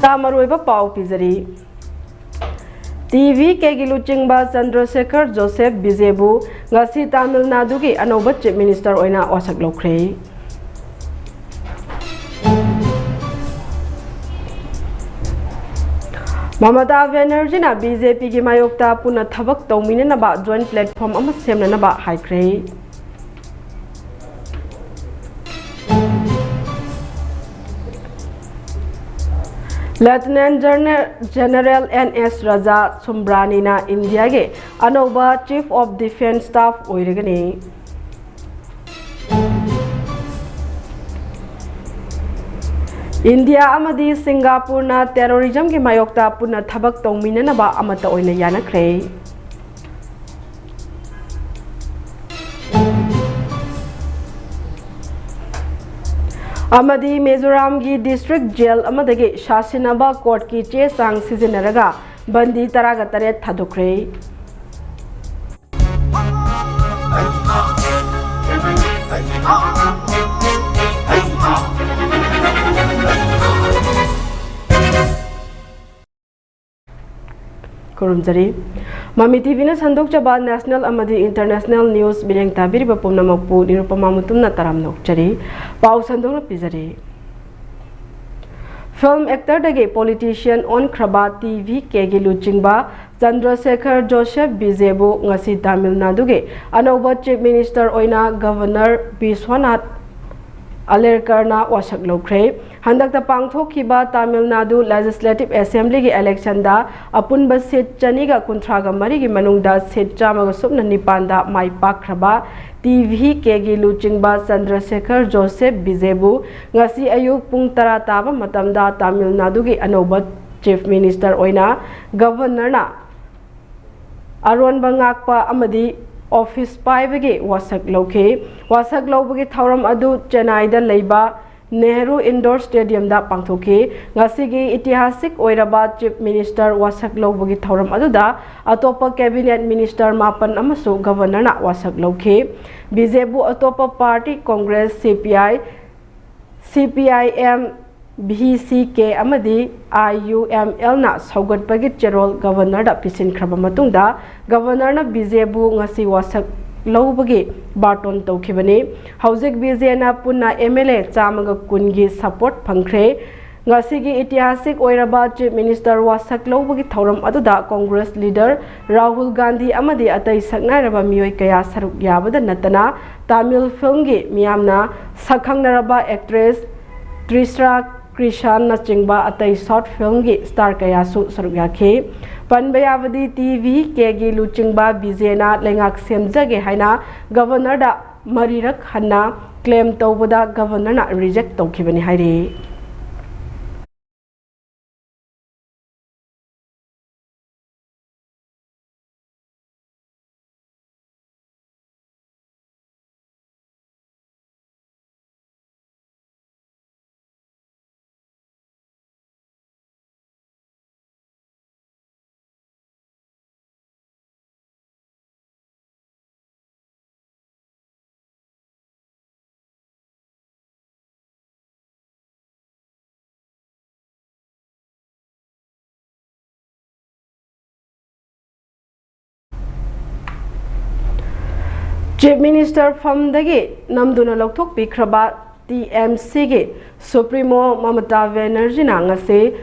Tamaroiba Pau Pizari TV Kegiluchingba Chandrasekhar Joseph Bizebu ngasi Tamil Nadu ki anoba Chief Minister oina wasak lokre. Mamata Banerjee na BJP ki mayokta puna thabak tawmina na ba joint platform ama semna na ba haikre. Lieutenant General N.S. Raja Sumbrani na India ke anoba Chief of Defence Staff oiragani. India amadi Singapore na terrorism ki mayokta puna thabak tawmina na ba amata oina yanakre. Amadi Mizoram ki district jail amadagi Shasinaba court ki che sang sizinaraga bandi taraga taret thadukre. Kurumjari Mami TV na sandok chaba national amadi international news bileng tabiri ba pumna makpu NIRUPAMA MUTUM na taram nokchari pau sandok na pizari. Film actor dagi politician on Kraba TV Kegiluchingba Chandrasekhar Joseph Bizebu ngasi Tamil Nadu ge anoba Chief Minister oina Governor Biswanath Alerkarna wasak lokre. Handakta pangthokhiba Tamil Nadu Legislative Assembly ki election da apunba seat chaniga kunthraga mari ki manungda seat chamaga supna nipanda mai pakraba TV Kegiluchingba Chandrasekhar Joseph Bizebu ngasi ayuk pung tara taba matamda Tamil Nadu ki anoba Chief Minister oina Governor na Aron Bangakpa amadi office paibagi wasak lobagi thauram adu Chennai da leiba Nehru Indoor Stadium da pangthoki ngasigi itihasik oiraba Chief Minister wasak lobagi thauram adu da atopa cabinet minister mapan amasu governor na wasak lokhe. Bizebu atopa party Congress CPIM BCK amadi IUML na saugatpagi cherol governor da pisin khraba matungda governor na Bizebu ngasi wasak lobagi baton tawkhibani hauzik BJna punna MLA chamaga kungi support phangkhre ngasigi itihasik oiraba Chief Minister wasak lobagi thauram aduda Congress leader Rahul Gandhi amadi atai saknairaba miyoi kaya saruk yabada natana Tamil film gi miyamna sakhangnaraba actress Trisha Krishan na chingba atai short film gi star kaya su saruk yakhe Panbayavadi TV Kegiluchingba Bijena lengak semjage haina governor da marirak hanna claim tawbada governor na reject tawkhibani hairi. Chief Minister from dagi namduna lokthok pikraba TMC gi Supremo Mamata Banerjee na ngase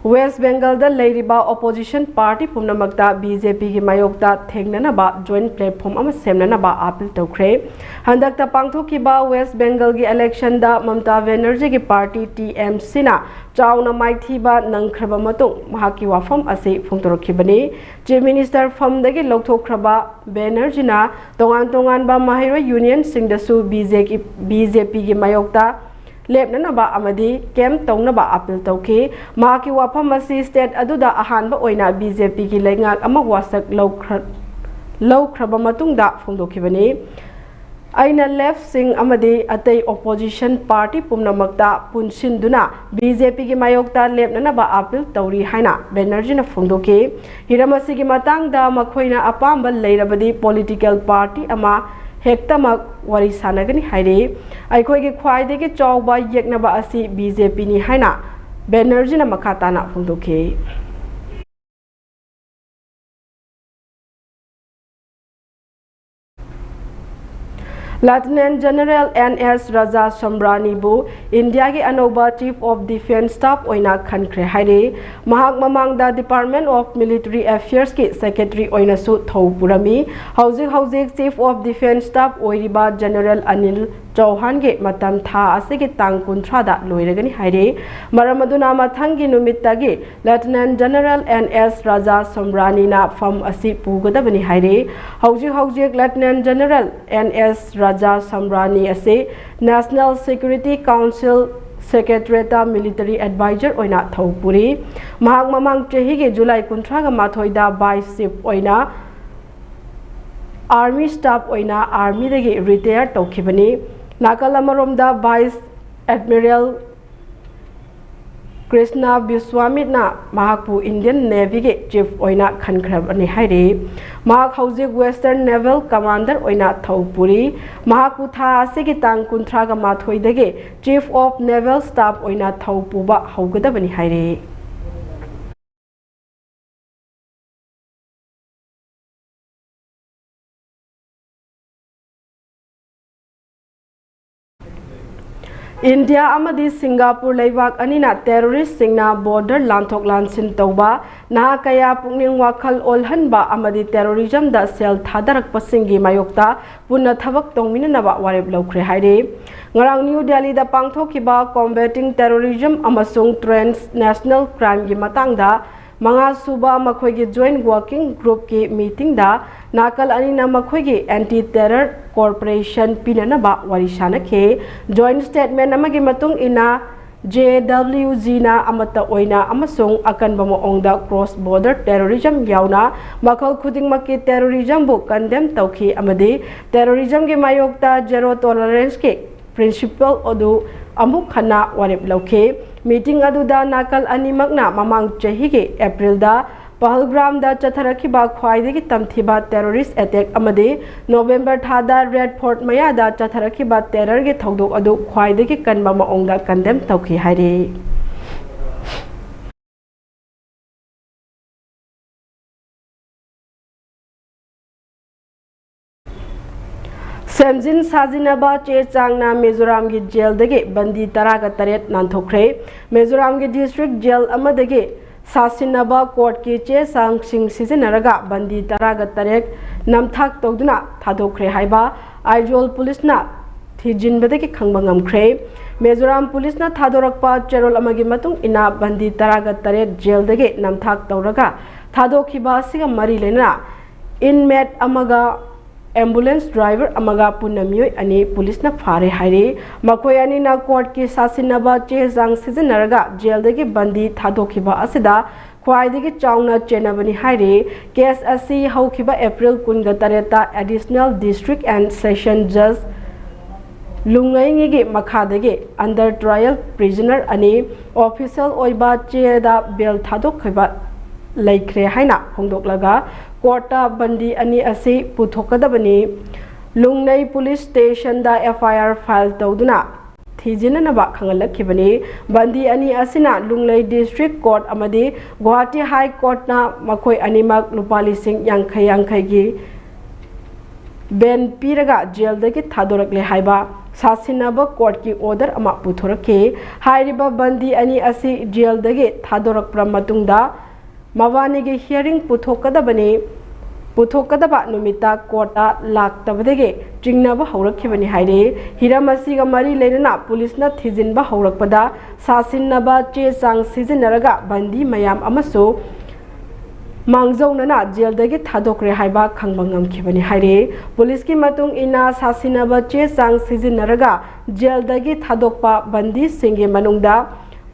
West Bengal da leiriba opposition party pumnamakta BJP gi mayokta thengnana ba joint platform ama semnana ba appeal tawkhre. Handakta pangthokiba West Bengal gi election da Mamata Banerjee gi party TMC na chauna maithiba nangkhraba matung mahaki wafam ase phungtorokhibani. Chief Minister from dagi lokthokraba Banerjee na tongan ba mahiro union singdasu BJP gi mayokta lepna ba amadi kem tongna ba appeal tawki mahaki wafam asi state aduda ahanba oina BJP gi lengak ama wasak lawkhraba matungda phungdokhibani. Aina left sing amadi atai opposition party pumnamakta punsinduna BJP gi mayokta lepna ba appeal tawri haina Banerjee na phungdoki hiramasi gi matangda makhoina apamba leirabadi political party ama हेक्तमक वरी सानगनी हाइरे अखोइगे ख्वाइदेगे चौबा यeknaba asi BJP ni haina Banerjee na makatana phongdoke Lieutenant General NS Raja Samrani bu India ki anoba Chief of Defence Staff oina khankhre haire mahak mamangda Department of Military Affairs ki Secretary oina su thau purami hauzik Chief of Defence Staff oiriba General Anil Chauhan ge matam tha asigi tang kunthra da loiragani haire maramaduna mathangi numittagi Lieutenant General NS Raja Samrani na fam asi pugadabani haire hauzik Lieutenant General NS Raja Samrani ase National Security Council Secretariat Military Advisor oina thaupuri mahak mamang chehi ge July 13 da Vice Chief oina Army Staff oina Army dagi retire tawkhibani nakal amaromda Vice Admiral Krishna Biswamit na mahakpu Indian Navy ge Chief oina khankrabani haire mahak hauzik Western Naval Commander oina thaupuri mahakpu tha asigi tang kunthra ga mathoi dage Chief of Naval Staff oina thaupuba haugadabani haire India amadi Singapore leibak anina terrorist singna border lanthok lansin tawba na kaya pungning wakhal olhanba amadi terrorism da sel thadarak pasingi mayokta punna thabak tongminaba warep laukhre haire ngarang New Delhi da pangthokiba combating terrorism amasung transnational crime gi matangda manga suba makhoi gi joint working group ki meeting da nakal anina makhoi gi anti terror corporation pinana ba warishana ke joint statement amagi matung ina JWG na amata oina amasung akan bamoongda cross border terrorism yauna makhal khuding makki terrorism bu condemn tawki amadi terrorism gi mayokta zero tolerance ke principle odu amuk khana warep lauke meeting aduda nakal animakna mamang chahi ge April da Pahalgram da chatharakhiba khwaidagi tamthiba terrorist attack amade November thada Red Fort maya da chatharakhiba terror ge thodok adu khwaidagi kanba maongda condemn tawki haire Semjin Sajinaba Che Changna Mizoram gi jail dagi bandi taraga taret nanthokre Mizoram gi district jail amadagi Sasinaba court ki che sang sing sizinaraga bandi taraga taret namthak tawduna thadokre haiba Aizol police na thijin badagi khangbangam khre Mizoram police na thadorakpa cherol amagi matung ina bandi taraga taret jail dagi namthak tawraga thadokhiba siga mari lena inmate amaga ambulance driver amaga punamioi ani police na phare haire makoi ani na court ki sasinaba che jang sizinaraga jail dagi bandi thadokhiba asida khwaidagi chauna chenabani haire case asi haukiba April 13 ta additional district and session judge lungai gi makhadagi under trial prisoner ani official oiba che da bail thadokhiba laikre haina hongdoklaga Kota bandi ani asi puthokadabani lungnai police station da FIR file tawduna thijina ba khangalakibani bandi ani asina lungnai district court amadi Guwahati high court na makoi animak lupali sing yankhai gi ben piraga jail dagi thadorakle haiba sasinaba court ki order ama puthorake hairiba bandi ani asi jail dagi thadorakpra matungda Mawani ge hearing puthokadaba numita kota laktabadege jingnaba haurakibani haire hiramasi ga mari lenana police na thijinba haurakpada sasinaba che sang sizinaraga bandi mayam amaso mangjaunana jail dagi thadokre haiba khangbangam khibani haire police ki matung ina sasinaba che sang sizinaraga jail dagi thadokpa bandi singe manungda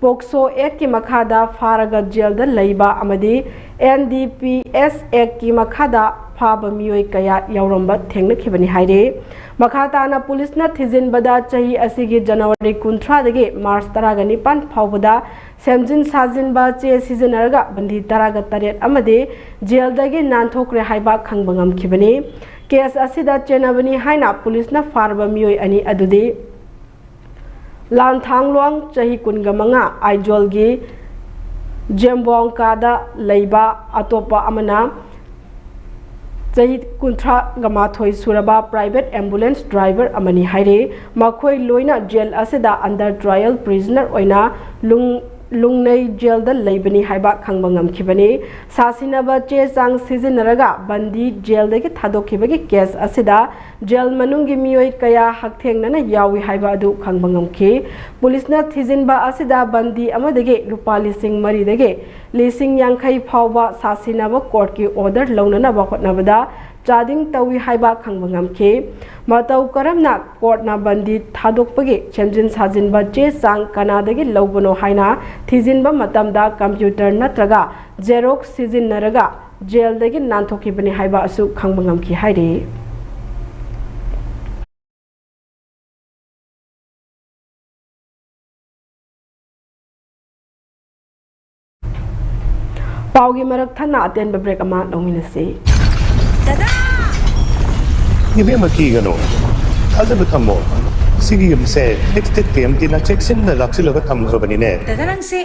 Pokso Act ki makhada faraga jail da laiba amadi NDPS Act ki makhada phaba mioi kaya yauramba thengna khibani haire makhata na police na thijin bada chahi asigi January 13 dagi March 19 phawbada semjin sajin ba che sizinaraga bandi 13 amadi jail dagi nanthokre haiba khangbangam khibani case असिदा चेनबनी हाइना पुलिसना फारबा मियोय अनि अदुदि लांथांगलोंग चही कुनगा मंगा आइजोलगी जेम्बोंकादा लैबा अतोपा अमना चही कुंथ्रा गमाथोय सुरबा प्राइवेट एम्बुलेंस ड्राइवर अमनी हाइरे मखोय लोइना जेल असिदा अंडर ट्रायल प्रिजनर ओइना लुंगनई जेल द लैबनी हाइबा खंगबा ngamkhibani sasinaba che chang sizinaraga bandi jail दगी थादोखिबगी केस असिदा जेल मनुंगी मियोय कया हकथेंगना यावी हाइबा अदु खंगबा ngamkhi पुलिसना थिजिनबा असिदा बंदी अमदगी रुपा लिसिंग मरी दगी लिसिंग यांखै फावबा सासिनबा कोर्ट की ऑर्डर लौनना बखोटनबदा चादिंग तवी हाइबा खंगबा ngamkhi मतौ करमना कोर्टना बंदी थादोकपगी चेंजिन साजिनबा चे चांग कनादगी लौबनो हाइना थिजिनबा मतमदा कंप्यूटर नत्रगा जेरोक्स सिजिनरगा जेल दगी नानथोखिबनी हाइबा असु खंगबा ngamkhi हाइरे पाउगी मरक थना अतेन ब्रेक अमा लौमिनसे दादा ये मकी गनो अजब थमो सिगी हमसे नेक्स्ट PMT ना चेक्सन ना लाक्सी लोग थम खबनी ने दादा नंसे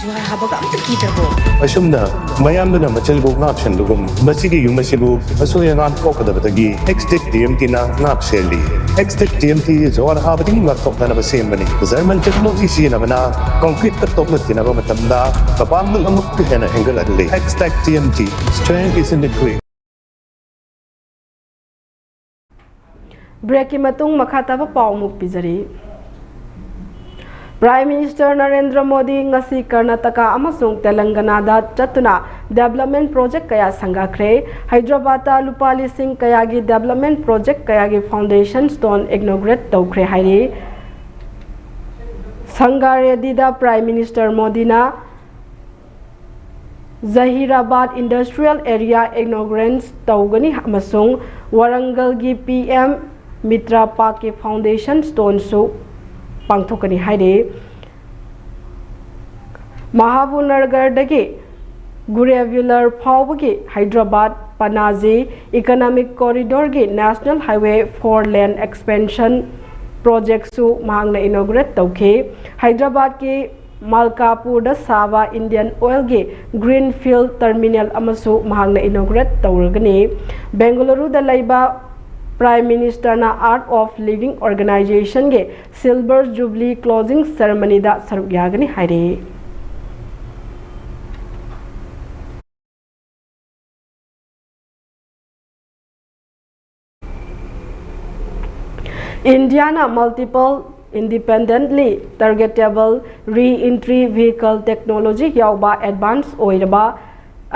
जुहार हाबगा अमत कीदरबो असुमना मयामना मचल बो नाप्शन दुगुम मसिगी युमसिबु असोयंगान कोकदबदगी नेक्स्ट PMT ना नापसेली नेक्स्ट PMT जोर हाबदिंग वर्तोकना बसेमबनी जर्मन टेक्नोलॉजी सिनबना कंक्रीट का तोपनतिना बमतमदा कपाम अमुक हेना एंगल अदले next TMT strength is in the quick break की मतुंग मखाताबा पाउमुक पिजरी prime minister Narendra Modi ngasi Karnataka अमसुंग तेलंगाना दा चतुना डेवलपमेंट प्रोजेक्ट कया संगाख्रे हैदराबाद लुपा लिसिंग कयागी डेवलपमेंट प्रोजेक्ट कयागी फाउंडेशन स्टोन इग्नोग्रेट तौख्रे हाइरे संगारेदिदा प्राइम मिनिस्टर मोदीना जहीराबाद इंडस्ट्रियल एरिया इग्नोग्रेंस तौगनी अमसुंग वरंगल की PM MITvPRIMETIMEenglishnews के फाउंडेशन स्टोन सु पांगथोकनी हाइरे महाबूनगर दगी गुरेव्युलर फावगी हैदराबाद पनाजी इकोनॉमिक कॉरिडोर की national highway 4 lane expansion project सु मांगना इनॉग्रेट तौखे हैदराबाद के मालकापुर साबा इंडियन ऑयल के ग्रीनफील्ड टर्मिनल अमसु मांगना इनॉग्रेट तौरगनी बेंगलुरु दा लैबा प्राइम मिनिस्टर ना आर्ट ऑफ लिविंग ऑर्गेनाइजेशन के सिल्वर जुबली क्लोजिंग सेरेमनी दा सरुक यागनी हाइरे इंडियाना multiple independently targetable re-entry vehicle technology यावबा advanced ओइरबा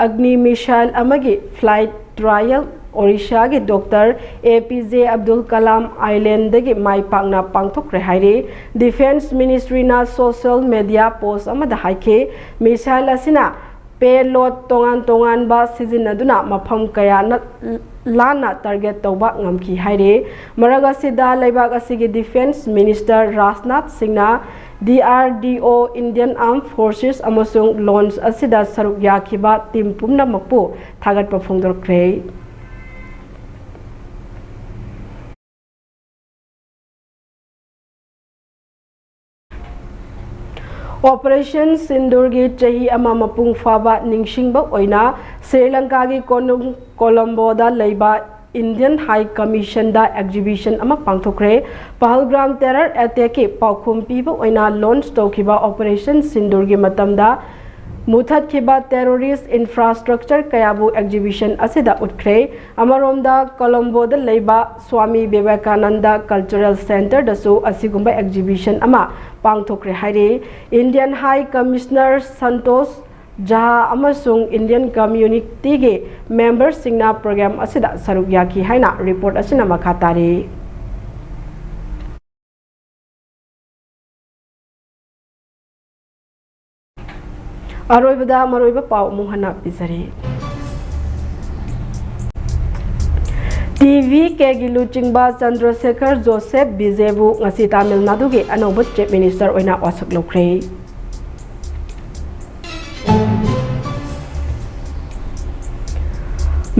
अग्नि मिसाइल अमगी फ्लाइट ट्रायल ओडिशा के doctor APJ Abdul Kalam island दगी माई पांगना पांगथोक्रे हाइरे डिफेंस मिनिस्ट्री ना सोशल मीडिया पोस्ट अमदा हाइखे मिसाइल असिना पेलोड तोंगान तोंगान बा सिजिनदुना मफम कया लाना टारगेट तौबा ngamki हाइरे मरग असिदा लैबाग असिगी डिफेंस मिनिस्टर राजनाथ सिंहना DRDO इंडियन आर्म फोर्सेस अमसुंग लॉन्च असिदा सरुक याखिबा टीम पुमनमकपु थागत पफोंदरख्रे ऑपरेशन सिंदूर की चही अमा मपुंग फाबा निंगशिंगबा ओइना श्रीलंका की कोलंबोदा लैबा इंडियन हाई कमीशन दा एग्जीबिशन अमा पांगथोक्रे पहलग्राम टेरर अटैक की पाउखुम पीबा ओइना लॉन्च तौखिबा ऑपरेशन सिंदूर की मतमदा मुथतखिबा टेररिस्ट इंफ्रास्ट्रक्चर कयाबु एग्जीबिशन असिदा उठख्रे अमरोमदा कोलंबोदा लैबा स्वामी विवेकानंदा कल्चरल सेंटर दसु असिगुंबा एग्जीबिशन अमा पांगथोक्रे हाइरे इंडियन हाई कमिश्नर संतोष जहा अमसुंग इंडियन कम्युनिटी के मेंबर सिंगना प्रोग्राम असिदा सरुक याखी हाइना रिपोर्ट असिना मखातारे अरोइबदा मरोइबा पाउ मुहना पिजरी टीवी के गिलुचिंगबा चंद्रशेखर जोसेफ बिजेबु ngasi तमिलनाडु के अनौब चीफ मिनिस्टर ओइना वासक लौख्रे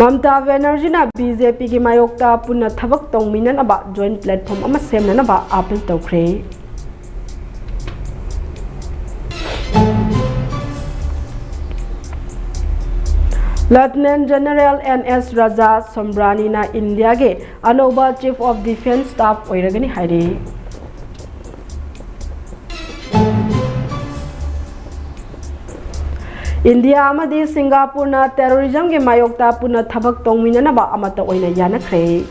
Mamta Banerjee BJP ki mayokta punna thabak tongminanaba joint platform ama semnanaba appeal tawkhre. Lieutenant General NS Raja Sombrani na India ge Anoba Chief of Defence Staff oiragani hairi. India amadi Singapore na terrorism ge mayokta puna thabak tongminanaba amata oina yanakhre.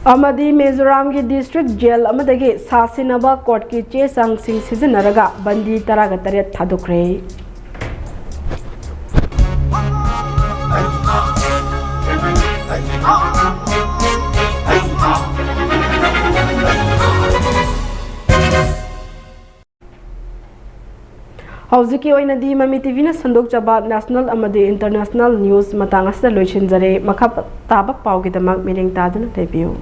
Amadi Mizoram ki district jail amadagi sasinaba court ki che sang sing sizinaraga bandi taraga taret thadukre. Hauziki oina di Mami TV na sandok chaba national amadi international news matangas na loichin jare makap tabak pau ki damak mining taduna tebiyo.